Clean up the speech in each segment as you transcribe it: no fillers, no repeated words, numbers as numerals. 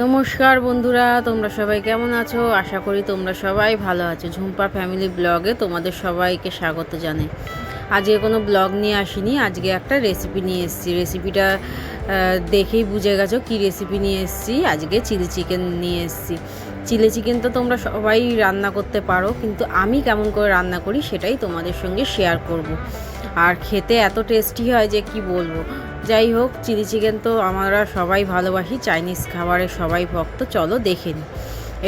নমস্কার বন্ধুরা, তোমরা সবাই কেমন আছো? আশা করি তোমরা সবাই ভালো আছো। ঝুম্পা ফ্যামিলি ব্লগে তোমাদের সবাইকে স্বাগত জানাই। আজকে কোনো ব্লগ নিয়ে আসিনি, আজকে একটা রেসিপি নিয়ে এসেছি। রেসিপিটা দেখেই বুঝে গেছো কী রেসিপি নিয়ে এসেছি। আজকে চিলি চিকেন নিয়ে এসেছি। চিলি চিকেন তো তোমরা সবাই রান্না করতে পারো, কিন্তু আমি কেমন করে রান্না করি সেটাই তোমাদের সঙ্গে শেয়ার করব। আর খেতে এত টেস্টি হয় যে কি বলবো। যাই হোক, চিলি চিকেন তো আমরা সবাই ভালোবাসি, চাইনিজ খাবারের সবাই ভক্ত। চলো দেখে নিই।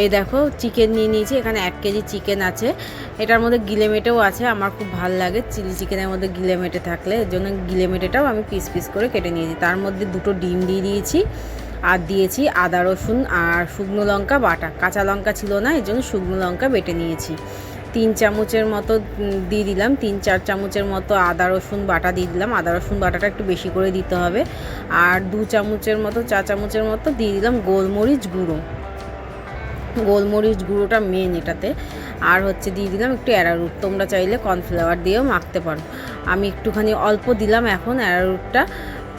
এই দেখো, চিকেন নিয়ে নিয়েছি। এখানে 1 কেজি চিকেন আছে। এটার মধ্যে গিলেমেটেও আছে। আমার খুব ভালো লাগে চিলি চিকেনের মধ্যে গিলেমেটে থাকলে, এর জন্য গিলেমেটেটাও আমি পিস পিস করে কেটে নিয়েছি। তার মধ্যে 2টো ডিম দিয়ে দিয়েছি, আর দিয়েছি আদা রসুন আর শুকনো লঙ্কা বাটা। কাঁচা লঙ্কা ছিল না, এর জন্য শুকনো লঙ্কা বেটে নিয়েছি। 3 চামচের মতো দিয়ে দিলাম, 3-4 চামচের মতো আদা রসুন বাটা দিয়ে দিলাম। আদা রসুন বাটাটা একটু বেশি করে দিতে হবে। আর 2 চামচের মতো, 4 চামচের মতো দিয়ে দিলাম গোলমরিচ গুঁড়ো। গোলমরিচ গুঁড়োটা মেন এটাতে। আর দিয়ে দিলাম একটু অ্যারারুট। তোমরা চাইলে কর্নফ্লাওয়ার দিয়েও মাখতে পারো। আমি একটুখানি অল্প দিলাম এখন, অ্যারারুটটা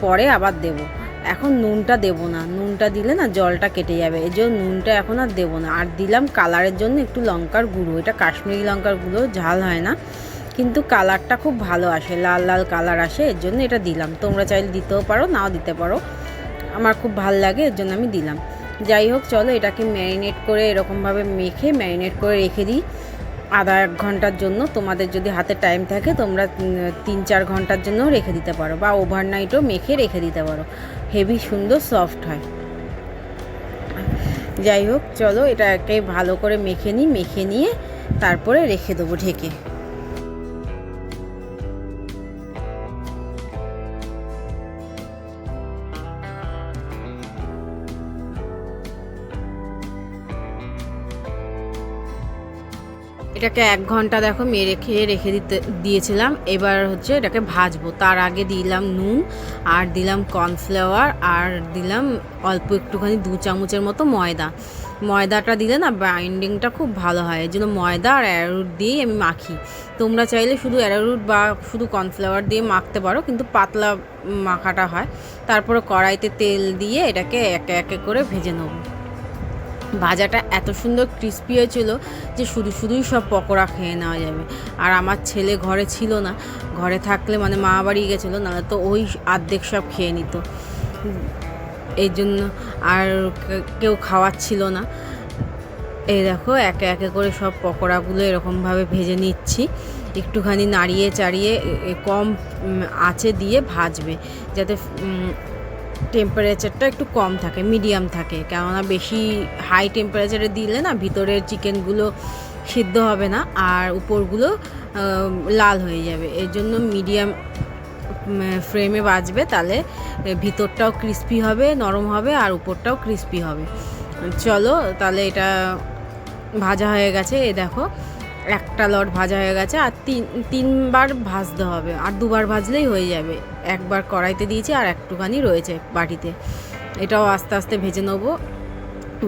পরে আবার দেবো। এখন নুনটা দেবো না, নুনটা দিলে না জলটা কেটে যাবে, এই জন্য নুনটা এখন আর দেবো না। আর দিলাম কালারের জন্য একটু লঙ্কার গুঁড়ো। এটা কাশ্মীরি লঙ্কার গুঁড়ো, ঝাল হয় না, কিন্তু কালারটা খুব ভালো আসে, লাল লাল কালার আসে, এর জন্য এটা দিলাম। তোমরা চাইলে দিতেও পারো, নাও দিতে পারো। আমার খুব ভালো লাগে, এর জন্য আমি দিলাম। যাই হোক, চলো এটাকে ম্যারিনেট করে এরকমভাবে মেখে ম্যারিনেট করে রেখে দিই আধা 1 ঘন্টার জন্য। তোমাদের যদি হাতে টাইম থাকে তোমরা 3-4 ঘন্টার জন্যও রেখে দিতে পারো, বা ওভারনাইটও মেখে রেখে দিতে পারো। হেভি সুন্দর সফট হয়। যাই হোক, চলো এটাকে ভালো করে মেখে নিই। মেখে নিয়ে তারপরে রেখে দেবো ঢেকে। এটাকে 1 ঘন্টা দেখো রেখে দিয়েছিলাম। এবার এটাকে ভাজবো। তার আগে দিলাম নুন, আর দিলাম কর্নফ্লাওয়ার, আর দিলাম অল্প একটুখানি 2 চামচের মতো ময়দা। ময়দাটা দিলে না বাইন্ডিংটা খুব ভালো হয়, এর জন্য ময়দা আর অ্যারারুট দিয়েই আমি মাখি। তোমরা চাইলে শুধু অ্যারারুট বা শুধু কর্নফ্লাওয়ার দিয়ে মাখতে পারো, কিন্তু পাতলা মাখাটা হয়। তারপরে কড়াইতে তেল দিয়ে এটাকে একে একে করে ভেজে নেবো। ভাজাটা এত সুন্দর ক্রিস্পি হয়েছিল যে শুধুই সব পকোড়া খেয়ে নেওয়া যাবে। আর আমার ছেলে ঘরে ছিল না, ঘরে থাকলে মানে মা বাড়ি গেছিলো, নাহলে তো ওই অর্ধেক সব খেয়ে নিত। এই জন্য আর কেউ খাওয়াচ্ছিল না। এই দেখো, একে একে করে সব পকোড়াগুলো এরকমভাবে ভেজে নিচ্ছি। একটুখানি নাড়িয়ে চাড়িয়ে কম আঁচে দিয়ে ভাজবে, যাতে টেম্পারেচারটা একটু কম থাকে, মিডিয়াম থাকে। কেননা বেশি হাই টেম্পারেচারে দিলে না ভিতরের চিকেনগুলো সিদ্ধ হবে না, আর উপরগুলো লাল হয়ে যাবে। এর জন্য মিডিয়াম ফ্লেমে ভাজবে, তাহলে ভিতরটাও ক্রিস্পি হবে, নরম হবে, আর উপরটাও ক্রিস্পি হবে। চলো তাহলে এটা ভাজা হয়ে গেছে। এ দেখো, একটা লট ভাজা হয়ে গেছে। আর 3বার ভাজতে হবে, আর 2বার ভাজলেই হয়ে যাবে। একবার কড়াইতে দিয়েছি, আর একটুখানি রয়েছে বাটিতে। এটাও আস্তে আস্তে ভেজে নেবো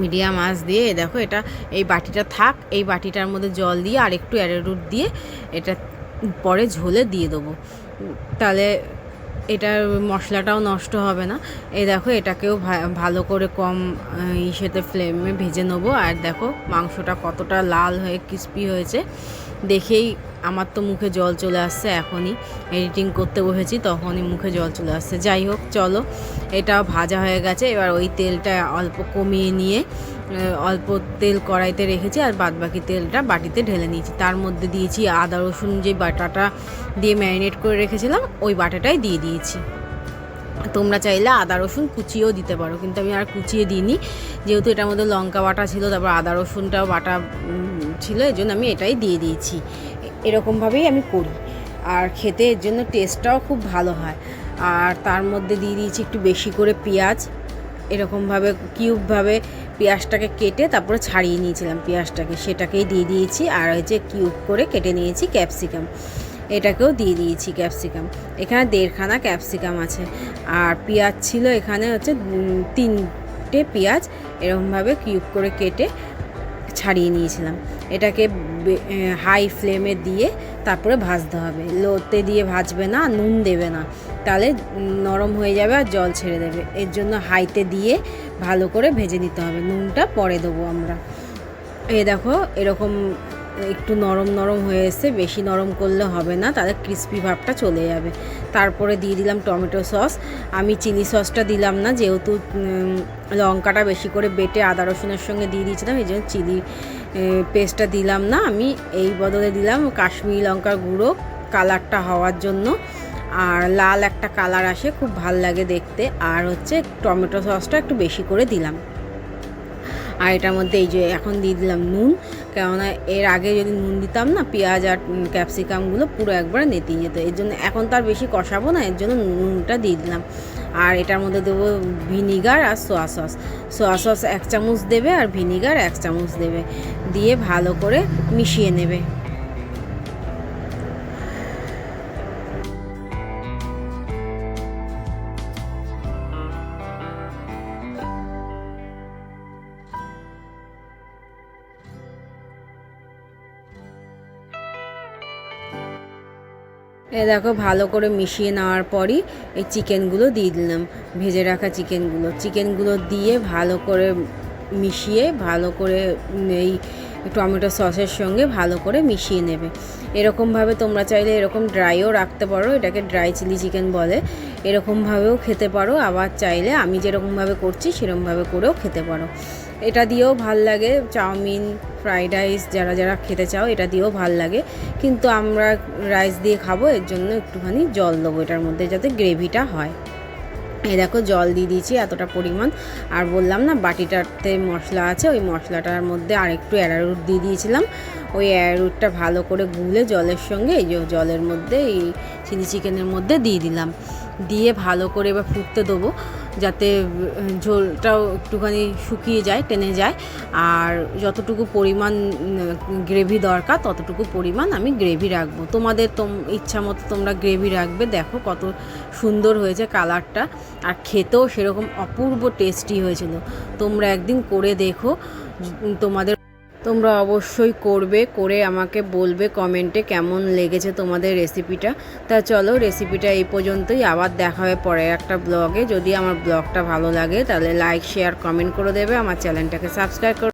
মিডিয়াম আঁচ দিয়ে। দেখো, এটা এই বাটিটা থাক, এই বাটিটার মধ্যে জল দিয়ে আর একটু অ্যারারুট দিয়ে এটা পরে ঝোলে দিয়ে দেবো, তাহলে এটার মশলাটাও নষ্ট হবে না। এই দেখো, এটাকেও ভালো করে কম ইসেতে ফ্লেমে ভেজে নেবো। আর দেখো মাংসটা কতটা লাল হয়ে ক্রিস্পি হয়েছে, দেখেই আমার তো মুখে জল চলে আসছে। এখনই এডিটিং করতে বসেছি, তখনই মুখে জল চলে আসছে। যাই হোক, চলো এটাও ভাজা হয়ে গেছে। এবার ওই তেলটা অল্প কমিয়ে নিয়ে অল্প তেল কড়াইতে রেখেছি, আর বাদবাকি তেলটা বাটিতে ঢেলে নিয়েছি। তার মধ্যে দিয়েছি আদা রসুন, যে বাটাটা দিয়ে ম্যারিনেট করে রেখেছিলাম ওই বাটাটাই দিয়ে দিয়েছি। তোমরা চাইলে আদা রসুন কুচিয়েও দিতে পারো, কিন্তু আমি আর কুচিয়ে দিইনি, যেহেতু এটার মধ্যে লঙ্কা বাটা ছিল, তারপর আদা রসুনটাও বাটা ছিল, এর জন্য আমি এটাই দিয়ে দিয়েছি। এরকমভাবেই আমি করি, আর খেতে এর জন্য টেস্টটাও খুব ভালো হয়। আর তার মধ্যে দিয়ে দিয়েছি একটু বেশি করে পেঁয়াজ। এরকমভাবে কিউবভাবে পেঁয়াজটাকে কেটে তারপরে ছাড়িয়ে নিয়েছিলাম পেঁয়াজটাকে, সেটাকেই দিয়ে দিয়েছি। আর কিউব করে কেটে নিয়েছি ক্যাপসিকাম, এটাকেও দিয়ে দিয়েছি ক্যাপসিকাম। এখানে 1.5খানা ক্যাপসিকাম আছে। আর পেঁয়াজ ছিল এখানে 3টে পেঁয়াজ, এরকমভাবে কিউব করে কেটে ছাড়িয়ে নিয়েছিলাম। এটাকে হাই ফ্লেমে দিয়ে তারপরে ভাজতে হবে। লোতে দিয়ে ভাজবে না, নুন দেবে না, তাহলে নরম হয়ে যাবে আর জল ছেড়ে দেবে। এর জন্য হাইতে দিয়ে ভালো করে ভেজে নিতে হবে। নুনটা পরে দেবো আমরা। এই দেখো এরকম একটু নরম নরম হয়ে এসে, বেশি নরম করলে হবে না, তাহলে ক্রিস্পি ভাবটা চলে যাবে। তারপরে দিয়ে দিলাম টমেটো সস। আমি চিলি সসটা দিলাম না, যেহেতু লঙ্কাটা বেশি করে বেটে আদা রসুনের সঙ্গে দিয়ে দিয়েছিলাম, এই জন্য চিলি পেস্টটা দিলাম না। আমি এই বদলে দিলাম কাশ্মীরি লঙ্কার গুঁড়ো, কালারটা হওয়ার জন্য। আর লাল একটা কালার আসে, খুব ভাল লাগে দেখতে। আর হচ্ছে টমেটো সসটা একটু বেশি করে দিলাম। আর এটার মধ্যে এই যে এখন দিয়ে দিলাম নুন, কেননা এর আগে যদি নুন দিতাম না, পেঁয়াজ আর ক্যাপসিকামগুলো পুরো একবারে নেতিয়ে যেত। এর জন্য এখন তার বেশি কষাবো না, এর জন্য নুনটা দিয়ে দিলাম। আর এটার মধ্যে দেবো ভিনিগার আর সোয়া সস। সোয়া সস 1 চামচ দেবে আর ভিনিগার 1 চামচ দেবে, দিয়ে ভালো করে মিশিয়ে নেবে। দেখো ভালো করে মিশিয়ে নেওয়ার পরই এই চিকেনগুলো দিয়ে দিলাম, ভেজে রাখা চিকেনগুলো দিয়ে ভালো করে মিশিয়ে, ভালো করে এই টমেটো সসের সঙ্গে ভালো করে মিশিয়ে নেবে। এরকমভাবে তোমরা চাইলে এরকম ড্রাইও রাখতে পারো, এটাকে ড্রাই চিলি চিকেন বলে। এরকমভাবেও খেতে পারো, আবার চাইলে আমি যেরকমভাবে করছি সেরকমভাবে করেও খেতে পারো। এটা দিয়েও ভাল লাগে, চাউমিন, ফ্রাইড রাইস যারা যারা খেতে চাও এটা দিয়েও ভাল লাগে, কিন্তু আমরা রাইস দিয়ে খাবো, এর জন্য একটুখানি জল দেবো এটার মধ্যে, যাতে গ্রেভিটা হয়। এই দেখো জল দিয়ে দিয়েছি এতটা পরিমাণ। আর বললাম না বাটিটাতে মশলা আছে, ওই মশলাটার মধ্যে আর একটু অ্যারারুট দিয়ে দিয়েছিলাম। ওই অ্যারারুটটা ভালো করে গুলে জলের সঙ্গে এই যে জলের মধ্যে এই চিলি চিকেনের মধ্যে দিয়ে দিলাম, দিয়ে ভালো করে এবার ফুটতে দেবো, যাতে ঝোলটাও একটুখানি শুকিয়ে যায়, টেনে যায়। আর যতটুকু পরিমাণ গ্রেভি দরকার ততটুকু পরিমাণ আমি গ্রেভি রাখবো। তোমাদের ইচ্ছা মতো তোমরা গ্রেভি রাখবে। দেখো কত সুন্দর হয়েছে কালারটা, আর খেতেও সেরকম অপূর্ব টেস্টি হয়েছিল। তোমরা একদিন করে দেখো, তোমরা অবশ্যই করবে, করে আমাকে বলবে কমেন্টে কেমন লেগেছে তোমাদের রেসিপিটা। তা চলো রেসিপিটা এই পর্যন্তই, আবার দেখা হবে পরে একটা ব্লগে। যদি আমার ব্লগটা ভালো লাগে তাহলে লাইক, শেয়ার, কমেন্ট করে দেবে, আমার চ্যানেলটাকে সাবস্ক্রাইব করে